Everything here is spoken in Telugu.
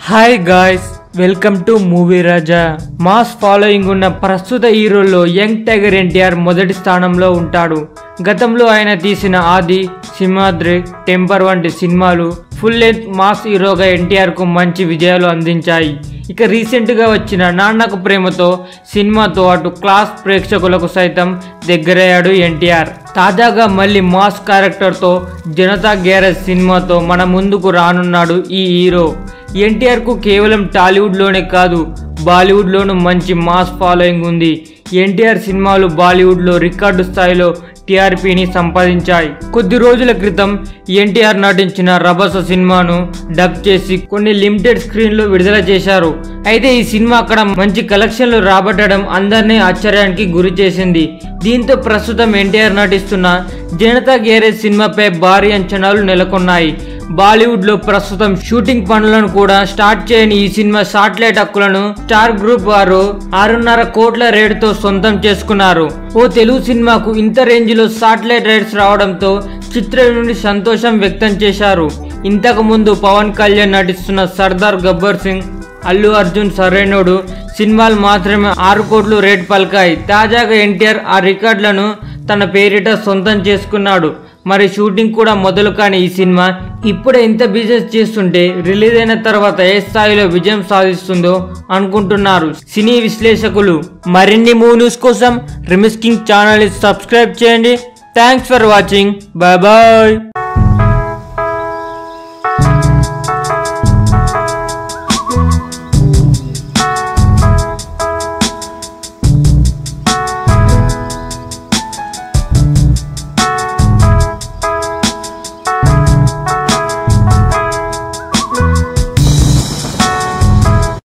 Hi guys, welcome to movie Raja. Mass following ఉన్న ప్రస్తుత హీరోల్లో యంగ్ టైగర్ ఎన్టీఆర్ మొదటి స్థానంలో ఉంటాడు. గతంలో ఆయన తీసిన ఆది, సింహాద్రి, టెంపర్ వంటి సినిమాలు ఫుల్ లెంత్ మాస్ హీరోగా ఎన్టీఆర్ కు మంచి విజయాలు అందించాయి. ఇక రీసెంట్ గా వచ్చిన నాన్నకు ప్రేమతో సినిమాతో అటు క్లాస్ ప్రేక్షకులకు సైతం దగ్గరయ్యాడు ఎన్టీఆర్. తాజాగా మళ్ళీ మాస్ క్యారెక్టర్ తో జనతా గ్యారేజ్ సినిమాతో మన ముందుకు రానున్నాడు ఈ హీరో. ఎన్టీఆర్ కు కేవలం టాలీవుడ్ లోనే కాదు, బాలీవుడ్ లోనూ మంచి మాస్ ఫాలోయింగ్ ఉంది. ఎన్టీఆర్ సినిమాలు బాలీవుడ్ లో రికార్డు స్థాయిలో టీఆర్పీని సంపాదించాయి. కొద్ది రోజుల క్రితం ఎన్టీఆర్ నటించిన రభస సినిమాను డబ్ చేసి కొన్ని లిమిటెడ్ స్క్రీన్లు విడుదల చేశారు. అయితే ఈ సినిమా అక్కడ మంచి కలెక్షన్లు రాబట్టడం అందరినీ ఆశ్చర్యానికి గురి చేసింది. దీంతో ప్రస్తుతం ఎన్టీఆర్ నటిస్తున్న జనతా గ్యారేజ్ సినిమాపై భారీ అంచనాలు నెలకొన్నాయి. బాలీవుడ్ లో ప్రస్తుతం షూటింగ్ పనులను కూడా స్టార్ట్ చేయని ఈ సినిమా శాటిలైట్ హక్కులను స్టార్ గ్రూప్ వారు 6.5 కోట్ల రేటుతో సొంతం చేసుకున్నారు. ఓ తెలుగు సినిమాకు ఇంత రేంజ్ లో శాటిలైట్ రైట్స్ రావడంతో చిత్ర నుండి సంతోషం వ్యక్తం చేశారు. ఇంతకు ముందు పవన్ కళ్యాణ్ నటిస్తున్న సర్దార్ గబ్బర్ సింగ్, అల్లు అర్జున్ సరైనోడు సినిమాలు మాత్రమే 6 కోట్లు రేట్ పలికాయి. తాజాగా ఎన్టీఆర్ ఆ రికార్డులను తన పేరిట సొంతం చేసుకున్నాడు. మరి షూటింగ్ కూడా మొదలు కాని ఈ సినిమా ఇప్పుడే ఇంత బిజినెస్ చేస్తుంటే రిలీజ్ అయిన తర్వాత ఏ స్థాయిలో విజయం సాధిస్తుందో అనుకుంటున్నారు సినీ విశ్లేషకులు. మరిన్ని మూవీ న్యూస్ కోసం రిమిస్ కింగ్ ఛానల్ ని సబ్స్క్రైబ్ చేయండి. Thanks for watching. Bye bye.